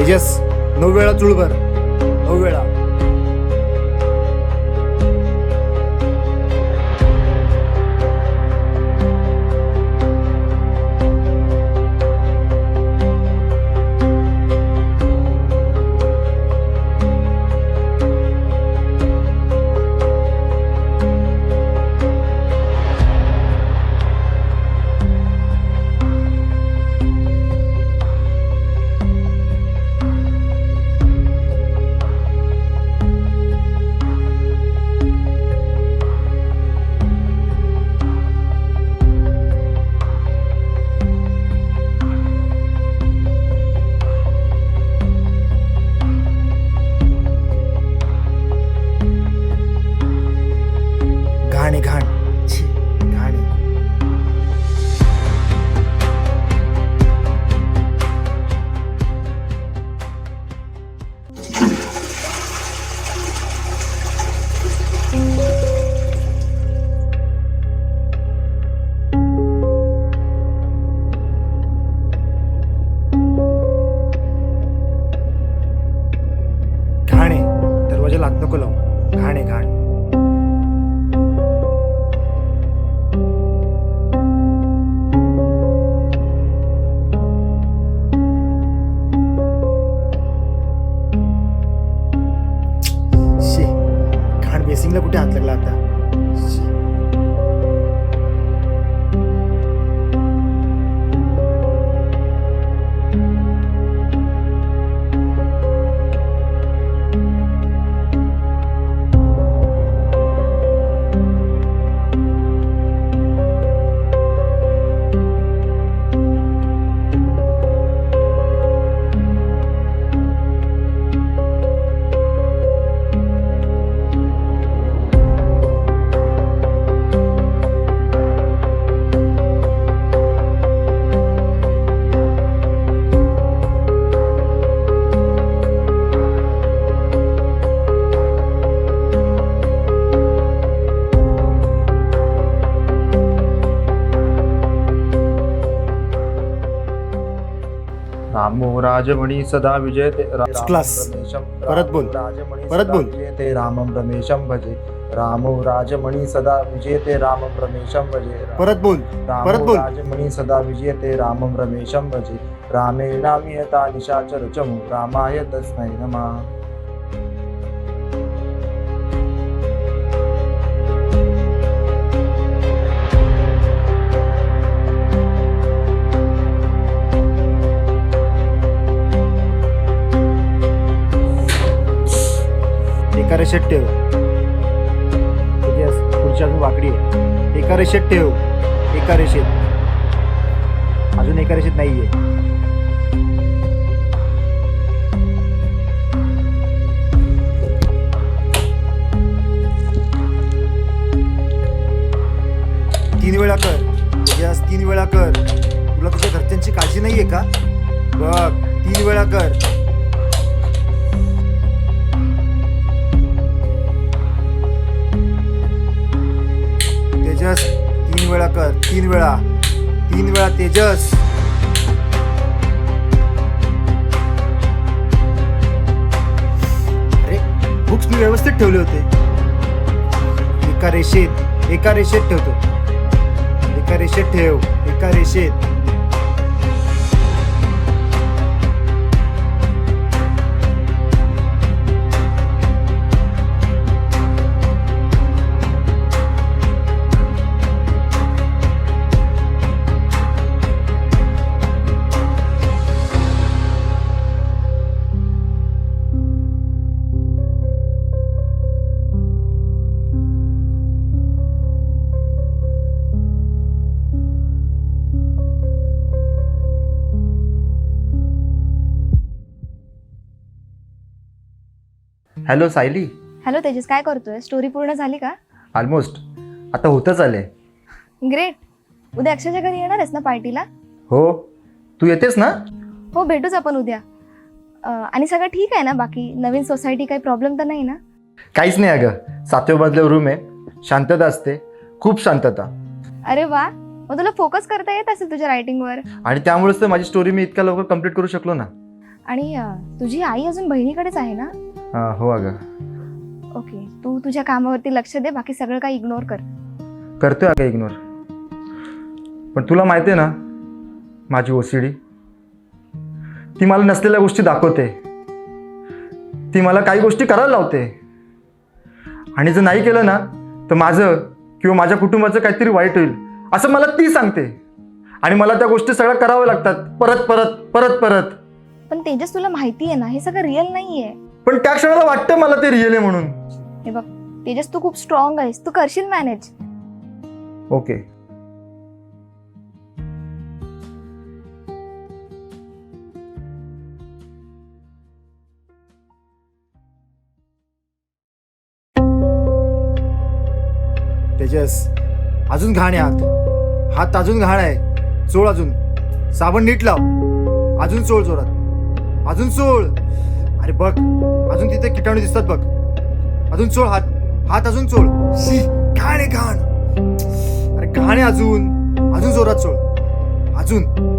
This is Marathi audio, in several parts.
तेजस 9 वेळा चुळभर 9 वेळा. घाण आहे, घाण. छी, घाण आहे. घाण आहे. दरवाजाला हात नको लावू. घाण आहे, घाण. शी, घाण. बेसिंगला कुठे हात लागला आता. शी. रामो राजमणी सदा विजयते क्लास. परत बोल. राजमणी परत सदा बोल. विजयते रामं रमेशं भजे. रामो राजमणी सदा विजयते रामं रमेशं भजे. परत बोल. रामो परत बोल. राजमणी सदा विजयते रामं रमेशं भजे. रामेणामियता निशाचर चमु रामाय तस्मै नमः. एका रेषेत ठेव. तेजस, खुर्ची अजून वाकडी आहे. एका रेषेत ठेव. एका रेषेत. अजून एका रेषेत नाहीये. तीन वेळा कर. तेजस, 3 वेळा कर. तुला तुझ्या घरच्यांची काळजी नाहीये का? बघ, 3 वेळा कर. तेजस, 3 वेळा कर. 3 वेळा. 3 वेळा तेजस. अरे, बुक्स मी व्यवस्थित ठेवले होते. एका रेषेत. एका रेषेत ठेवतो. एका रेषेत ठेव. एका रेषेत. हॅलो सायली. हॅलो तेजस, काय करतोय? स्टोरी पूर्ण झाली का? ऑलमोस्ट. आता होतच आले. ग्रेट. उद्या अक्षयच्या घरी येणार आहेस ना पार्टीला? हो, तू येतेस ना? हो, भेटूच आपण उद्या. आणि सगळं ठीक आहे ना? बाकी नवीन सोसायटी काही प्रॉब्लेम तर नाही ना? काहीच नाही अगं. 7व्या मजल्यावर रूम आहे. शांतता असते, खूप शांतता. अरे वा, मग तुला फोकस करता येत असेल तुझ्या रायटिंगवर. आणि त्यामुळेच तर माझी स्टोरी मी इतक्या लवकर कंप्लीट करू शकलो ना. आणि तुझी आई अजून बहिणीकडेच आहे ना? हो अगं, ओके, तू तुझ्या कामावरती लक्ष दे, बाकी सगळं काही इग्नोर कर. करतोय अगं इग्नोर. पण तुला माहिती आहे ना, माझी OCD ती मला नसलेल्या गोष्टी दाखवते. ती मला काही गोष्टी करायला लावते, आणि जर नाही केलं ना तर माझं किंवा माझ्या कुटुंबाचं काहीतरी वाईट होईल असं मला ती सांगते. आणि मला त्या गोष्टी सगळ्या कराव्या लागतात परत परत परत परत. पण तेजस, तुला माहिती आहे ना, हे सगळं रिअल नाहीये. पण त्या क्षणाला वाटतं मला ते रिअल आहे म्हणून. हे बघ तेजस, तू खूप स्ट्रॉंग आहेस, तू करशील मॅनेज. ओके. तेजस, अजून घाण आहे हात. हात अजून घाण आहे. चोळ अजून. साबण नीट लाव. अजून चोळ जोरात. अजून चोळ. अरे बघ, अजून तिथे किटाणू दिसतात बघ. अजून चोळ हात. हात अजून चोळ. शी, घाण आहे घाण. अरे घाण आहे अजून. अजून जोरात चोळ. अजून.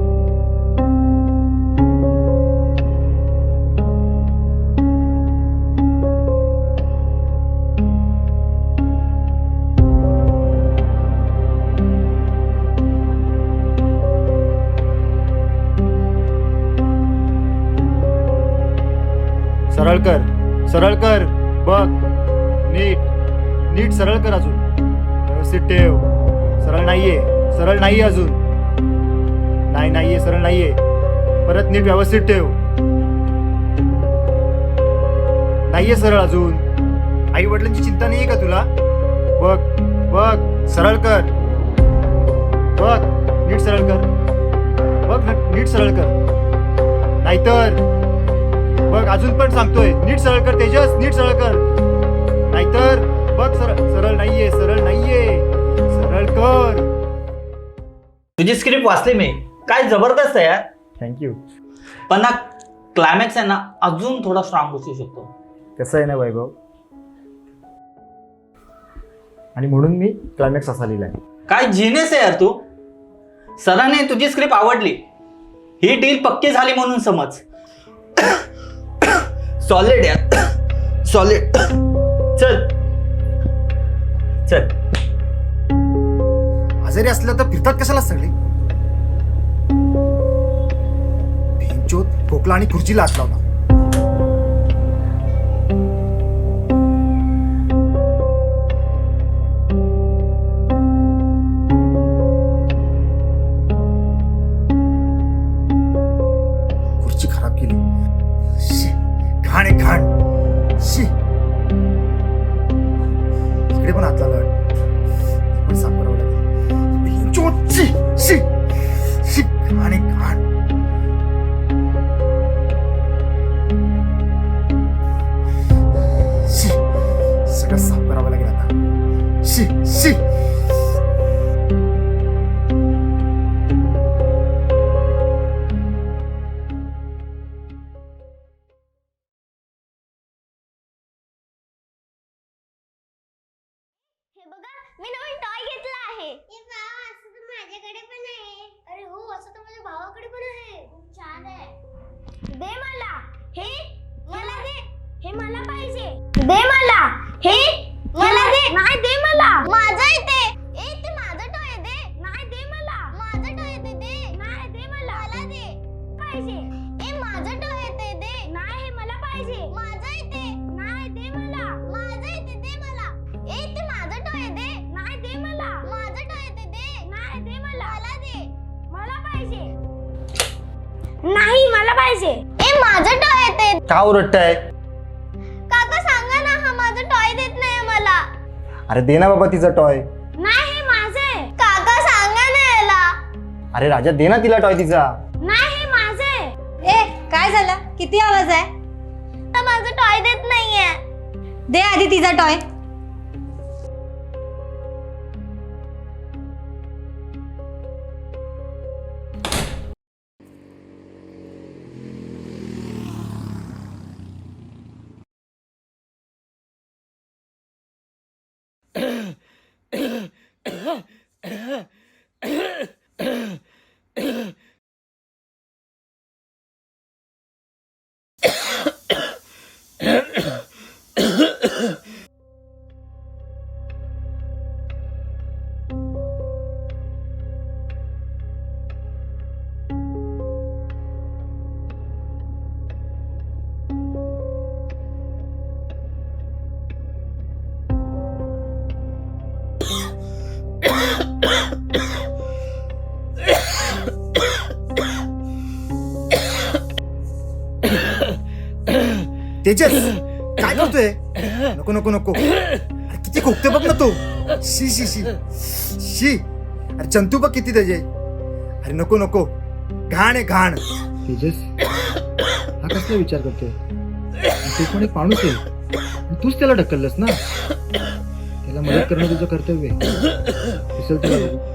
सरळ कर. सरळ कर. बघ, नीट नीट सरळ कर अजून. व्यवस्थित ठेव. सरळ नाहीये. सरळ नाहीये अजून. नाहीये सरळ नाहीये. परत नीट व्यवस्थित ठेव. नाहीये सरळ अजून. आई वडिलांची चिंता नाहीये का तुला? बघ बघ, सरळ कर. बघ, नीट सरळ कर. बघ नीट सरळ कर. नाहीतर बघ, अजून पण सांगतोय, नीट सरळ कर तेजस. नीट सरळ कर. नाहीतर बघ, सरळ नाहीये. सरळ नाहीये. सरळ कर. तुझी स्क्रिप्ट वाचली मी. काय जबरदस्त आहे यार. थँक्यू. पण ना क्लायमॅक्स आहे ना, अजून थोडा स्ट्रॉंग असू शकतो. कसं आहे ना वैभव, आणि म्हणून मी क्लायमॅक्स असा लिहिलाय. काय जिनियस आहे यार तू. सरांनी तुझी स्क्रिप्ट आवडली. ही डील पक्की झाली म्हणून समज. सॉलिड यार, सॉलिड. चल चल. आजारी असलं तर फिरतात कशाला सगळे? भेंचोद, खोकला आणि खुर्चीला हात लावला. खुर्ची खराब केली. शी, घाण आहे घाण. शी, इकडे पण हात लावला. हे पण साफ करावं लागेल. भेंचोद, शी शी शी, घाण आहे घाण. शी, सगळं साफ करावं लागेल आता. शी शी. हे बघा, मी नवीन टॉय घेतला आहे. हे वाव, असं तर माझ्याकडे पण आहे. अरे हो, असं तर माझ्या भावाकडे पण आहे. खूप छान आहे. दे मला. हे मला दे. हे मला पाहिजे. दे मला. हे मला दे. नाही, दे मला. माझं आहे ते. ए, ते माझं टॉय दे. नाही, दे मला. माझं टॉय ते दे. नाही, दे मला. मला दे. पाहिजे. ए, माझं टॉय ते दे. नाही, हे मला पाहिजे. माझं आहे ते. नाही, दे मला. माझं आहे ते, दे मला. ए, ते माझं टॉय दे. नाही, दे मला. माझं टॉय ते दे. नाही, दे मला. मला दे. मला पाहिजे. नाही, मला पाहिजे. ए, माझं टॉय ते. का ओरडताय? काका सांगा ना, हा माझं टॉय देत नाही मला. अरे दे ना बाबा तिचा टॉय. नाही, हे माझं आहे. काका सांगा ना याला. अरे राजा, दे ना तिला टॉय तिचा. नाही, हे माझं आहे. ए, काय झालं? किती आवाज आहे? तर माझं टॉय देत नाहीये. दे आधी तिचा टॉय. तेजस काय करतोय? नको नको नको, अरे किती खोकते बघ ना तो. शी शी शी शी, अरे जंतू बघ किती त्याचे. अरे नको नको, घाण आहे घाण. तेजस हा कसला विचार करतोय? तो पण एक माणूस आहे, तूच त्याला ढकललंस ना. त्याला मदत करणं तुझं कर्तव्य आहे. दिसेल तुला बघू.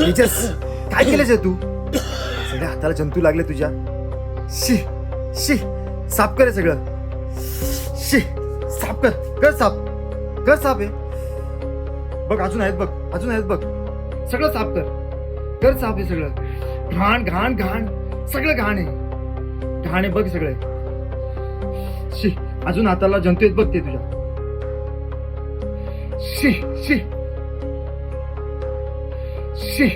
तेजस काय केलंस तू? सगळ्या हाताला जंतू लागले तुझ्या. शी शी, साफ कर हे सगळं. शी, साफ कर, कर साफ, कर साफ. आहे बघ, अजून आहेत बघ, अजून आहेत बघ. सगळं साफ कर, कर साफ. हे सगळं घाण घाण घाण, सगळं घाण आहे. घाण आहे बघ सगळं. शी, अजून हाताला जंतू आहेत बघ ते तुझ्या. शी शी शी.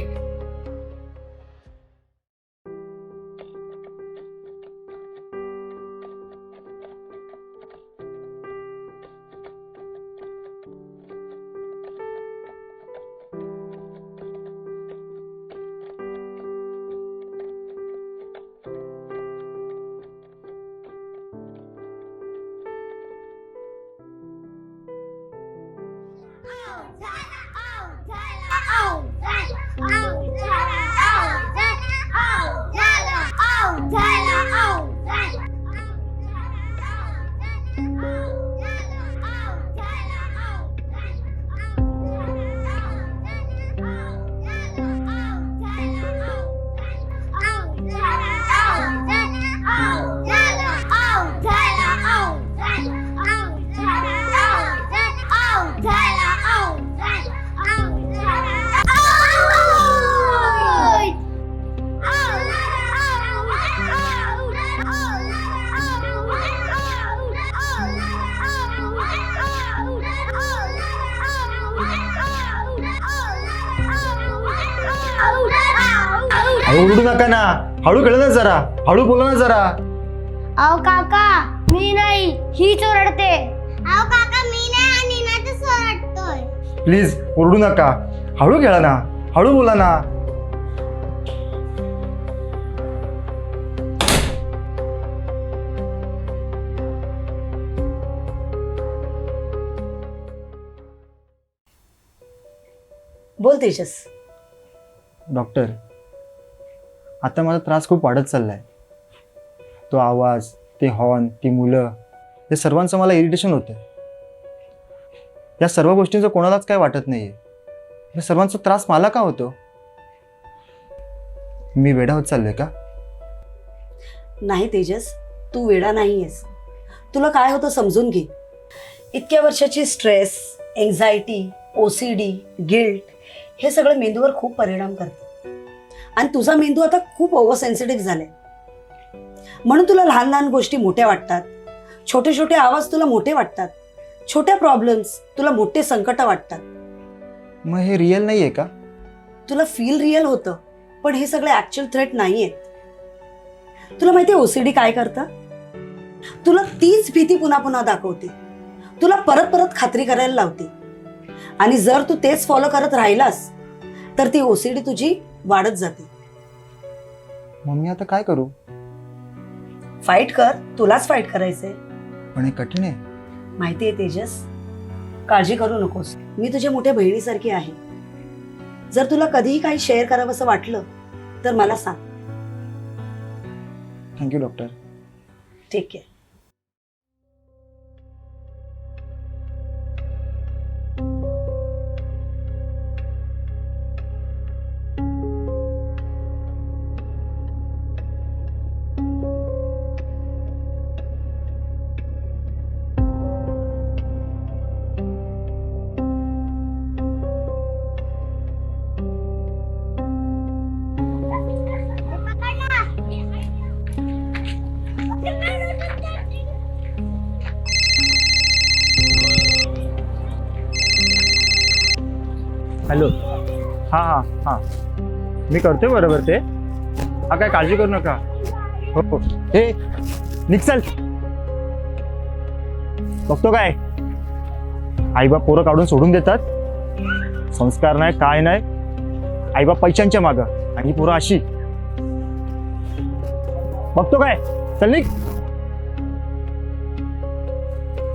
अरे ओरडू नका ना, हळू खेळ ना जरा, हळू बोला ना जरा. अहो काका मी नाही, हीच ओरडते. अहो काका मी नाही, आणि ना तर ओरडतोय. प्लीज ओरडू नका, हळू खेळा ना, हळू बोला ना. बोल तेजस. डॉक्टर, आता माझा त्रास खूप वाढत चाललाय. तो आवाज, ते हॉर्न, ती मुलं, या सर्वांचं मला इरिटेशन होतं. या सर्व गोष्टींचं कोणालाच काय वाटत नाहीये. या सर्वांचा त्रास मला का होतो? मी वेडा होत चाललोय का? नाही तेजस, तू वेडा नाहीयेस. तुला काय होतं समजून घे. इतक्या वर्षाची स्ट्रेस, एन्झायटी, OCD, गिल्ट हे सगळं मेंदूवर खूप परिणाम करतं. आणि तुझा मेंदू आता खूप ओव्हर सेन्सिटिव्ह झालाय. म्हणून तुला लहान लहान गोष्टी मोठ्या वाटतात, छोटे छोटे आवाज तुला मोठे वाटतात, छोट्या प्रॉब्लेम्स तुला मोठे संकट वाटतात. मग हे रिअल नाहीये का? तुला फील रिअल होतं, पण हे सगळे ऍक्च्युअल थ्रेट नाहीयेत. तुला माहितीये OCD काय करतं? तुला तीच भीती पुन्हा पुन्हा दाखवते, तुला परत परत खात्री करायला लावते. आणि जर तू तेच फॉलो करत राहिलास तर ती OCD तुझी वाढत जाते. मग मी आता काय करू? फाईट कर, तुलाच फाईट करायचंय. पण हे कठीण आहे. माहितीये तेजस, काळजी करू नकोस. मी तुझ्या मोठ्या बहिणीसारखी आहे. जर तुला कधीही काही शेअर करावंसं वाटलं तर मला सांग. Thank you doctor. ठीक आहे. हॅलो. हां हां हां, मी करतोय बरोबर ते. हा, काय काळजी करू नका. हो हो. हे निक्सल, बघतो काय आईबाप पोरं काढून सोडून देतात, संस्कार नाही काय नाही, आईबाप पैशांच्या मागं आणि ही पोरं अशी. बघतो काय, चल निघ.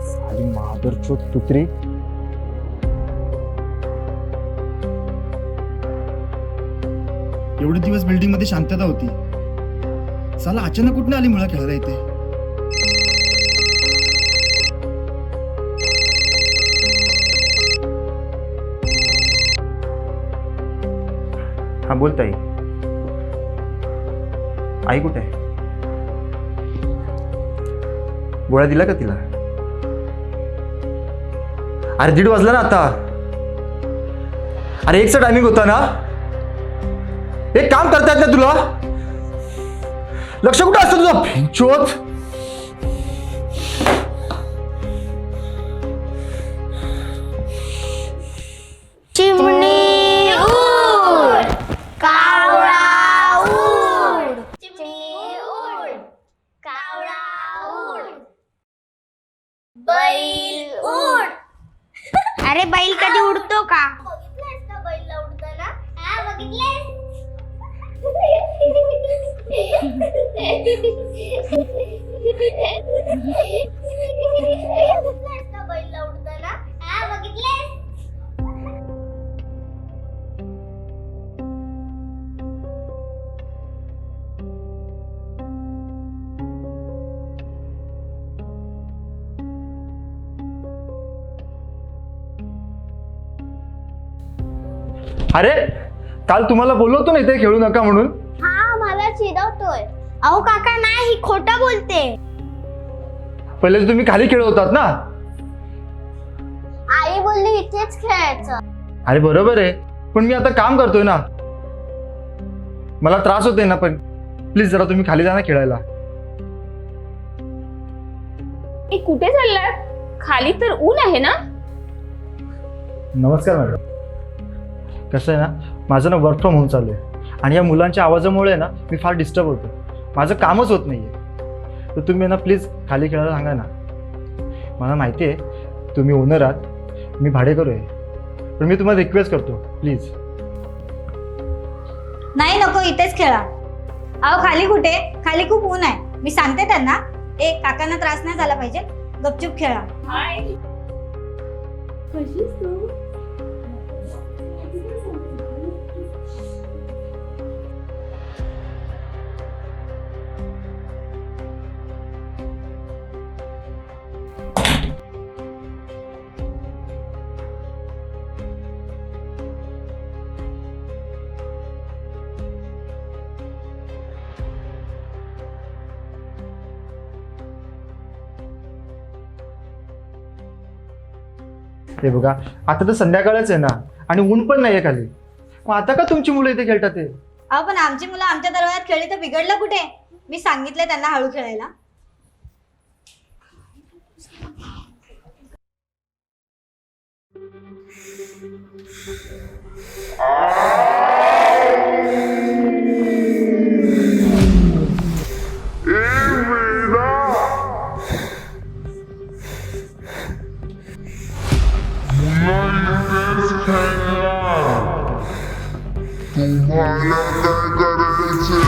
साली मादरचोद कुत्री. एवढे दिवस बिल्डिंग मध्ये शांतता होती, साला अचानक कुठनं आली मुळा खेळायला इथे. हा बोल ताई. आई कुठे आहे? गोळ्या दिला का तिला? अरे 1:30 वाजला ना आता. अरे 1चा टायमिंग होता ना. एक काम करता येत ना तुला? लक्ष कुठं असतं तुझं भिंचोत? चिमणी उड कावळा उड, चिमणी उड कावळा उड, बैल उड. अरे बैल कधी उडतो का? बघितलंस का बैलला उडताना? हा बघितलंस. बघितलंस का बैलला उडताना? हा बघितलंस. अरे काल तुम्हाला बोललो होतो ना इथे खेळू नका म्हणून. हा मला चिडवतोय. अहो काका नाही, खोटं बोलते. पहिले तर तुम्ही खाली खेळत होतात ना. आई बोलली इथेच खेळायचं. अरे बरोबर आहे, पण मी आता काम करतोय ना, मला त्रास होतोय ना. पण प्लीज जरा तुम्ही खाली जा ना खेळायला. कुठे चाललात? खाली तर ऊन आहे ना. नमस्कार मॅडम. कसं आहे ना, माझं ना वर्क फ्रॉम होम चालू आहे आणि या मुलांच्या आवाजामुळे ना मी फार डिस्टर्ब होतो. माझं कामच होत नाही आहे. तर तुम्ही ना प्लीज खाली खेळायला सांगा ना. मला माहिती आहे तुम्ही ओनर आहात, मी भाडेकरू आहे, पण मी तुम्हाला रिक्वेस्ट करतो प्लीज. नाही नको, इथेच खेळा. अहो खाली कुठे? खाली खूप ऊन आहे. मी सांगते त्यांना. काकांना त्रास नाही झाला पाहिजे, गपचूप खेळा. हे बघा, आता तर संध्याकाळच आहे ना आणि ऊन पण नाही आहे खाली. मग आता का तुमची मुलं इथे खेळतात ते? अहो पण आमची मुलं आमच्या दरवाजात खेळली तर बिघडलं कुठे? मी सांगितलंय त्यांना हळू खेळायला. तुम्हाला काय करायचे?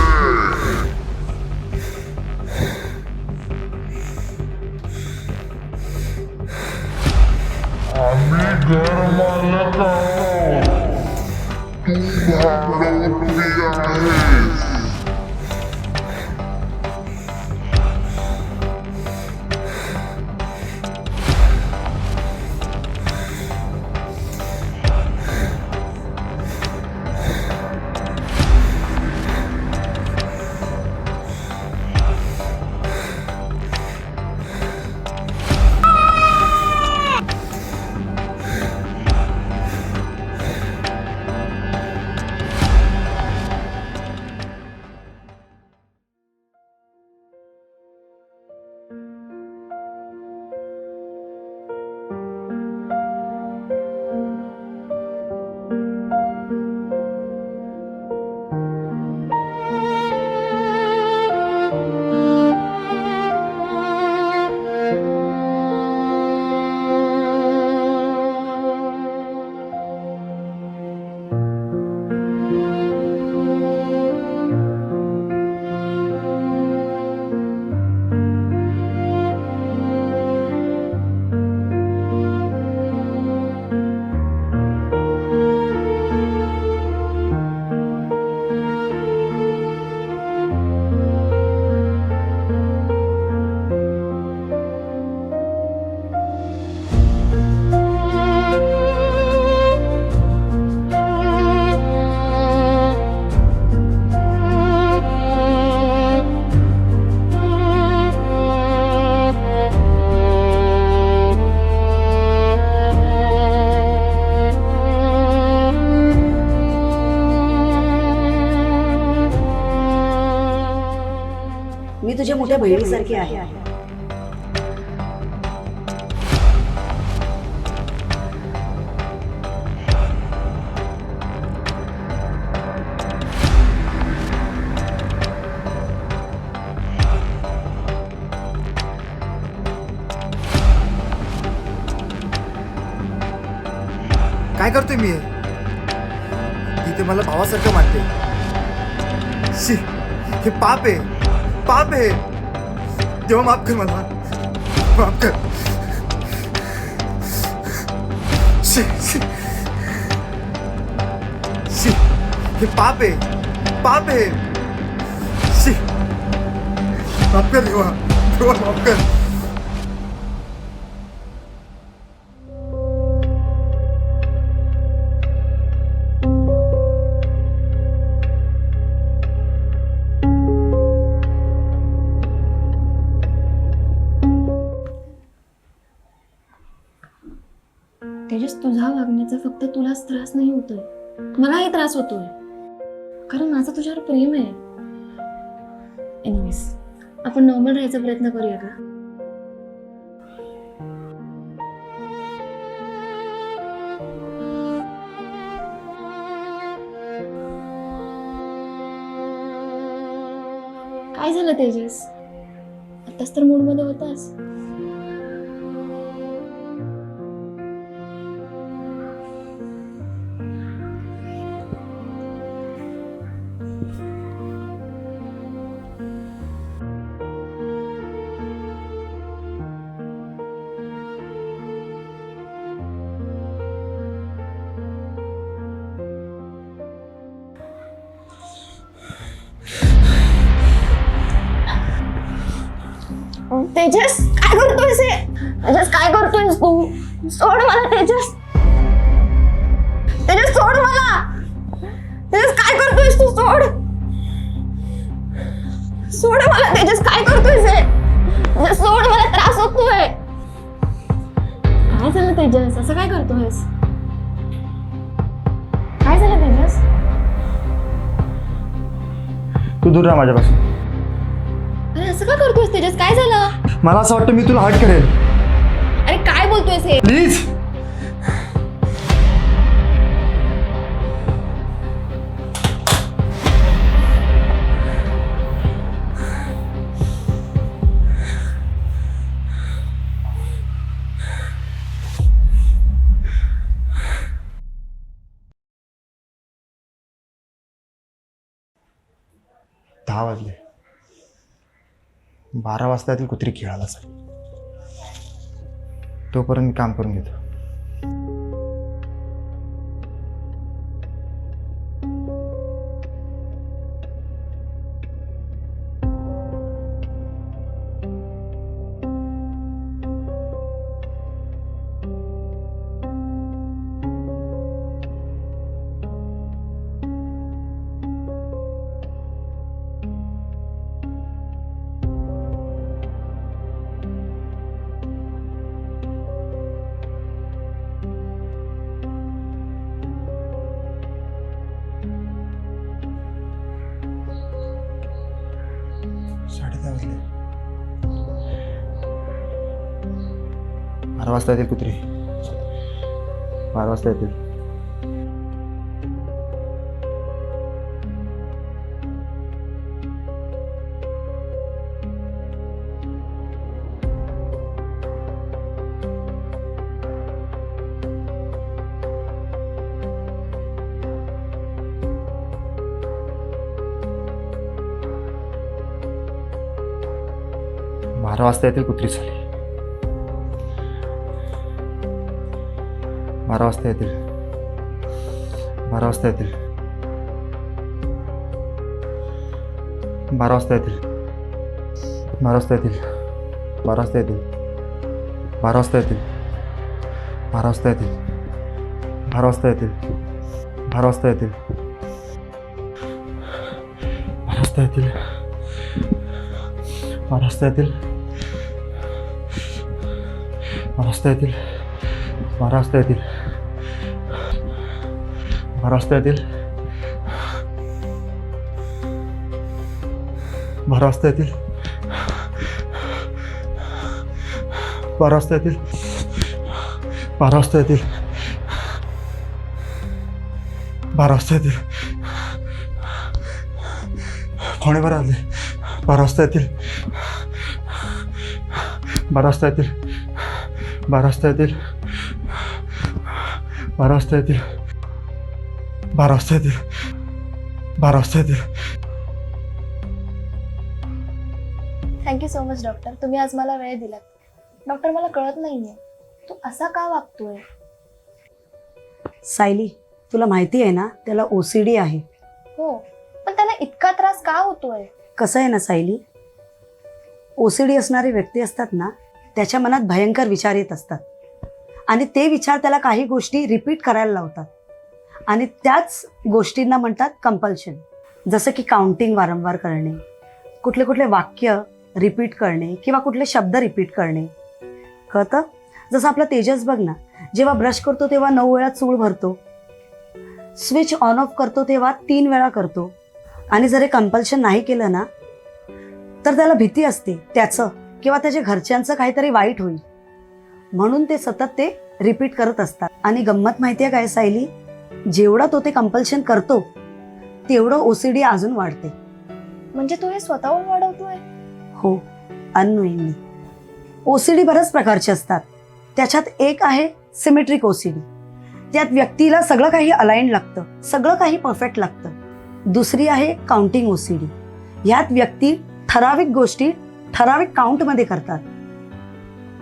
आम्ही घर मालक आहोत, तू भाडोत्री आहेस. मी तुझ्या मोठ्या बहिणीसारखी आहे. काय करतोय मी ती ते मला भावासारखं मानते. शी, हे पाप आहे, पाप आहे. देवा माफ कर मला, माफ कर. शी, शी. शी, हे पाप आहे, पाप आहे. शी, माफ कर देवा, देवा माफ कर. तेजस, तुझा वागण्याचा फक्त तुलाच त्रास नाही होतोय, मलाही त्रास होतोय, कारण माझं तुझ्यावर प्रेम आहे. एनिवेज, आपण नॉर्मल राहायचा प्रयत्न करूया का? काय झालं तेजस? आताच तर मूडमध्ये होतास. तेजस, काय करतोयस हे? तेजस, काय करतोयस तू? सोड मला तेजस. तेजस, सोड मला. तेजस, काय करतोयस तू? सोड, सोड मला. तेजस, काय करतोयस हे? तेजस, सोड मला, त्रास होतोय. काय झालं तेजस? असं काय करतोयस? काय झालं तेजस? तू दूर राहा माझ्यापासून. अरे असं का करतोयस तेजस? काय झालं? मला असं वाटतं मी तुला हट करेल. अरे काय बोलतोयस हे? प्लीज. दहा वाजले. 12 वाजता ती कुत्री खेळायला असेल. तोपर्यंत मी काम करून घेतो. वाजले. 12 वाजता येतील कुत्री. 12 वाजता येतील. बारा वाजता येतील कुत्री झाली. 12 वाजता येतील. 12 वाजता येतील. 12 वाजता येतील. 12 वाजता येतील. 12 वाजता येतील. 12 वाजता येतील. 12 वाजता येतील. 12 वाजता येतील. 12 वाजता येतील. 12 वाजता येतील. 12 वाजता येतील. 12 वाजता येतील. 12 वाजता येतील. 12 वाजता येतील. 12 वाजता येतील. 12 वाजता येतील. 12 वाजता येतील. 12 वाजता येतील. 11:15 वाजले. 12 वाजता येतील. 12 वाजता येतील. 12 वाजता येतील. 12 वाजता येतील. 12 वाजता येतील. 12 वाजता येतील. थँक्यू सो मच डॉक्टर, तुम्ही आज मला वेळ दिलात. डॉक्टर मला कळत नाहीये तू असा का वागतोय. सायली, तुला माहिती आहे ना त्याला OCD आहे. हो, पण त्याला इतका त्रास का होतोय. कसं आहे ना सायली, OCD असणारी व्यक्ती असतात ना त्याच्या मनात भयंकर विचार येत असतात आणि ते विचार त्याला काही गोष्टी रिपीट करायला लावतात आणि त्याच गोष्टींना म्हणतात कंपल्शन. जसं की काउंटिंग वारंवार करणे, कुठले कुठले वाक्य रिपीट करणे किंवा कुठले शब्द रिपीट करणे. कळतं? जसं आपला तेजस बघ ना, जेव्हा ब्रश करतो तेव्हा 9 वेळा चूळ भरतो, स्विच ऑन ऑफ करतो तेव्हा 3 वेळा करतो. आणि जर हे कंपल्शन नाही केलं ना तर त्याला भीती असते त्याचं किंवा त्याच्या घरच्यांचं काहीतरी वाईट होईल, म्हणून ते सतत ते रिपीट करत असतात. आणि गंमत माहिती आहे काय सायली, जेवढा तो ते कंपल्शन करतो तेवढं OCD अजून वाढते. म्हणजे तू हे स्वतःहून वाढवतोय. हो, अननोईंगली. OCD बऱ्याच प्रकारचे असतात. त्याच्यात एक आहे सिमेट्रिक OCD. त्यात व्यक्तीला सगळं काही अलाइंड लागतं, सगळं काही परफेक्ट लागतं. दुसरी आहे काउंटिंग OCD. ह्यात व्यक्ती ठराविक गोष्टी ठराविक काउंटमध्ये करतात.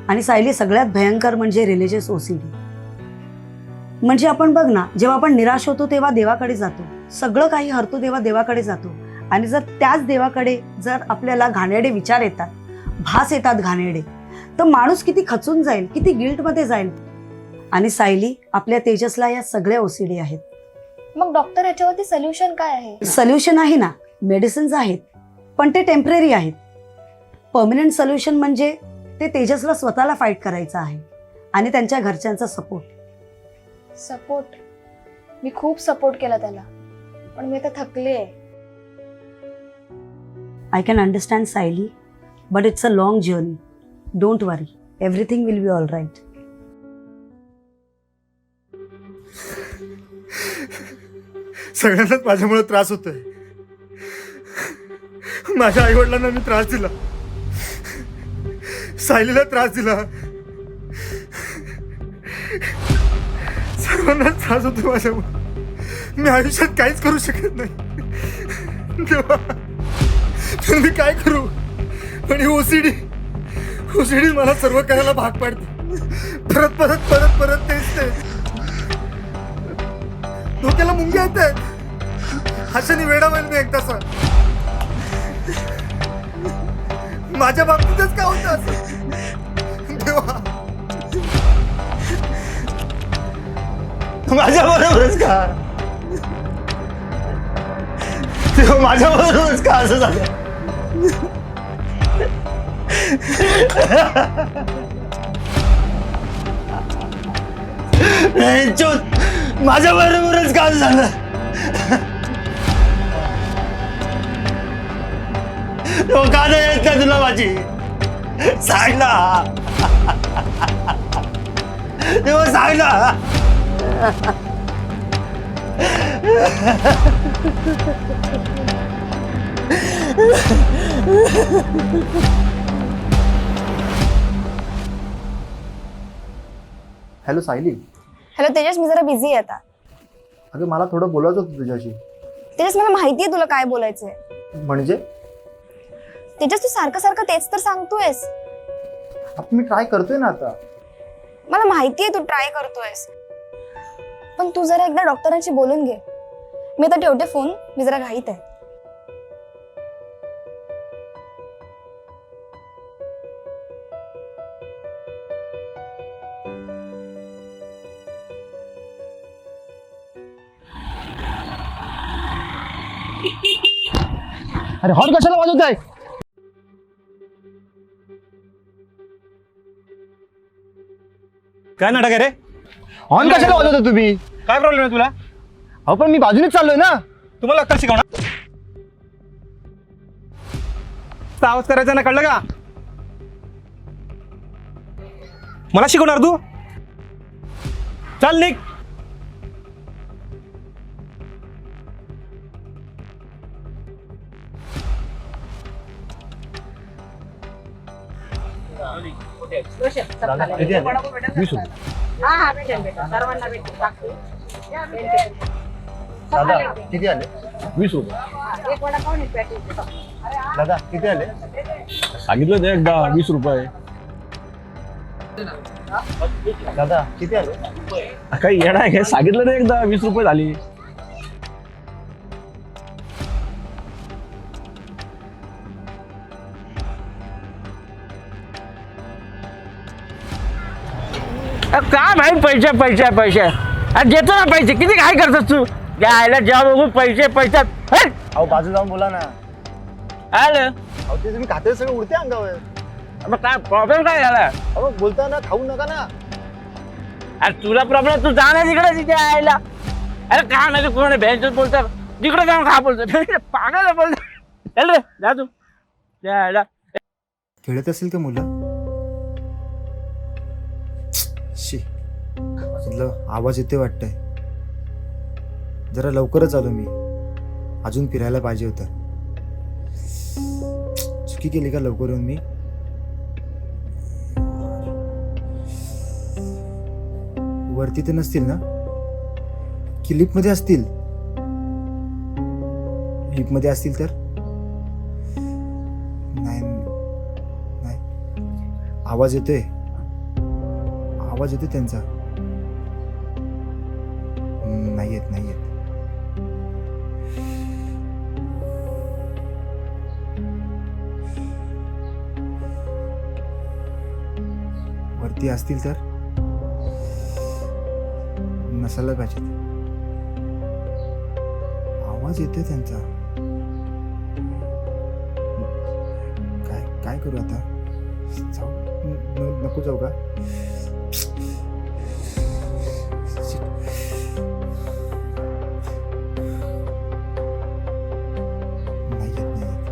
आणि सायली, सगळ्यात भयंकर म्हणजे रिलिजियस OCD. म्हणजे आपण बघ ना, जेव्हा आपण निराश होतो तेव्हा देवाकडे जातो, सगळं काही हरतो तेव्हा देवाकडे जातो. आणि जर त्याच देवाकडे जर आपल्याला घाणेरडे विचार येतात, भास येतात घाणेरडे, तर माणूस किती खचून जाईल, किती गिल्टमध्ये जाईल. आणि सायली, आपल्या तेजसला या सगळ्या OCD आहेत. मग डॉक्टर याच्यावरती सोल्युशन काय आहे. सोल्युशन आहे ना, मेडिसिन्स आहेत, पण ते टेम्पररी आहेत. परमनंट सोल्युशन म्हणजे ते तेजसला स्वतःला फाईट करायचं आहे आणि त्यांच्या घरच्यांचा सपोर्ट. सपोर्ट, मी खूप सपोर्ट केला त्याला, पण मी आता थकले. I can understand Sayali, but it's a long journey. Don't worry, everything will be all right. सगळ्यांनाच माझ्यामुळे त्रास होतोय. माझ्या आईवडिलांना मी त्रास दिला, सायलीला त्रास दिला, सर्वांना त्रास होतो माझ्यामुळे. मी आयुष्यात काहीच करू शकत नाही देवा, तर मी काय करू. पण ही OCD मला सर्व करायला भाग पाडते. परत परत परत परत तेच ते. डोक्याला मुंग्या येत आहेत, अशाने वेडा होईल मी एकदाचा. माझ्या बाबतीतच का होतं असं देवा. माझ्या बरोबरच का तेव्हा माझ्या बरोबरच का असं झालं. माझ्या बरोबरच का असं झालं. का नाही येत का तुला माझी, सांग ना तेव्हा, सांग ना. हॅलो सायली. हॅलो तेजस, मी जरा बिझी आहे आता. अगं मला थोडं बोलायचं होतं तुझ्याशी. तेजस, मला माहितीये तुला काय बोलायचंय. म्हणजे तेजस, तू सारखं सारखं तेच तर सांगतोयस. मी ट्राय करतोय ना आता. मला माहितीये तू ट्राय करतोयस, पण तू जरा एकदा डॉक्टरांशी बोलून घे. मी आता ठेवते फोन, मी जरा घाईत आहे. अरे हॉर्न कशाला वाजवत आहे. काय नाटक आहे रे. हॉर्न कशाला वाजवता तुम्ही. काय प्रॉब्लेम आहे तुला. अहो पण मी बाजूनेच चाललोय ना. तुम्हाला अक्कल शिकवणार. आवाज करायचा ना, कळलं का. मला शिकवणार तू? चल निघ. किती आले? 20 रुपये. दादा किती आले? 20 रुपये. दादा किती आले? सांगितलं ते एकदा 20 रुपये. दादा किती आले? काही येणार आहे, सांगितलं ते एकदा 20 रुपये झाली. काय भाई पैसे पैसे पैसे अरे देतो ना पैसे. किती काय करतोस तू? घ्यायला जेव्हा बघू पैसे पैशात. अहो बाजू जाऊन बोला ना. आलं अहो ते तुम्ही खाते सगळं उडते अंगावर. मग काय प्रॉब्लेम काय झाला? अहो बोलता ना, खाऊ नका ना. अरे तुला प्रॉब्लेम, तू जा ना तिकडे तिथे यायला. अरे का नाही कोण भॅन्स बोलतात तिकडे जाऊन खा बोलतो. पागल बोलतो. चल रे जा तू यायला. खेळत असेल का मुलं? शी म्हटलं आवाज येते वाटतंय. जरा लवकरच आलो मी. अजून फिरायला पाहिजे होतं. चुकी केली का लवकर येऊन मी? वरती तर नसतील ना? की लिफ्टमध्ये असतील? लिफ्टमध्ये असतील तर नाही नाही. आवाज येतोय, आवाज येतोय त्यांचा. नाही येत नाही येत. वरती असतील तर नसायला पाहिजे. आवाज येतोय त्यांचा. काय काय करू आता? जाऊ नको जाऊ का? नाही येत नाही येत.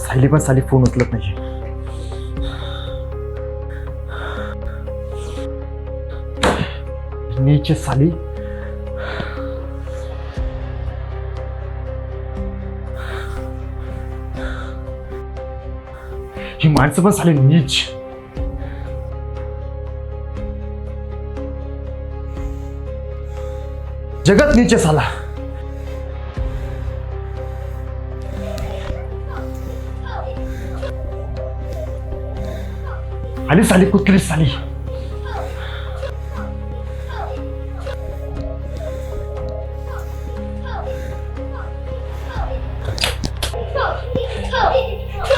सायली पण साली फोन उचलत नाही. नीचे साली. ही माणसं पण साली नीच. जगत नीचे साला. आली साली कुठली साली.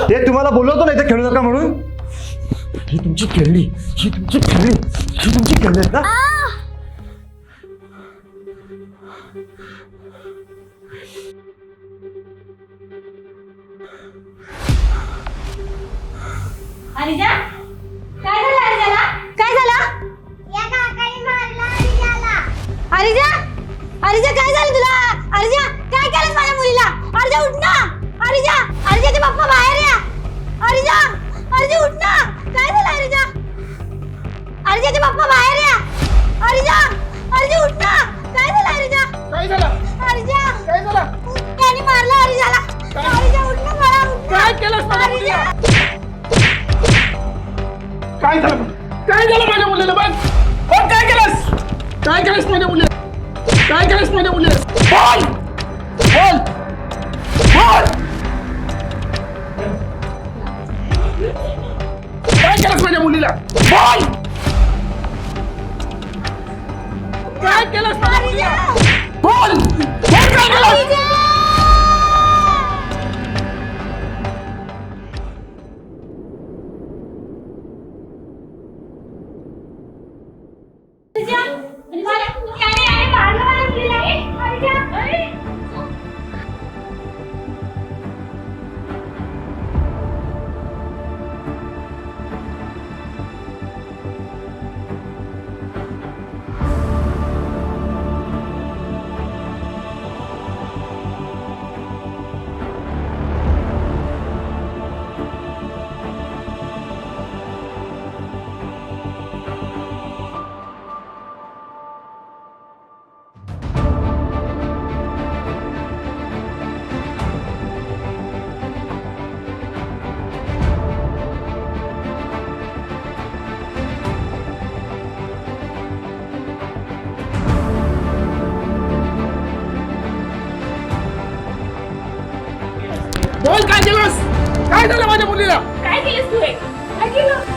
ते तुम्हाला बोलवतो नाही तर खेळू नका म्हणून. ही तुमची खेळली, ही तुमची खेळली, ही तुमची खेळली आहेत ना? अरिजा काय झालं? अरिजाला काय झालं? या काकाने मारला अरिजाला. अरिजा अरिजा काय झालं तुला? अरिजा काय केलंस माझ्या मुलीला? अरिजा उठ ना. अरिजा अरिजाचे पप्पा बाहेर या. अरिजा अरिजा उठ ना. काय झालं अरिजा? अरिजाचे पप्पा बाहेर या. अरिजा अरिजा उठ ना. काय झालं अरिजा? काय झालं? अरिजा काय झालं? त्याने मारला अरिजाला. अरिजा उठ ना मला. उठ ना. काय केलंस माझ्या मुलीला? अरिजा काय झालं? काय झालं माझ्या मुलीला? बघ बघ काय केलंस? काय केलंस माझ्या मुलीला? काय केलंस माझ्या मुलीला? बोल बोल बोल. काय केलंस माझ्या मुलीला? बोल. काय केलंस माझ्या मुलीला? बोल बोल काय केलंस? बोल काय केलंस? काय झालं माझ्या मुलीला? काय केलंस तू हे? काय केलं?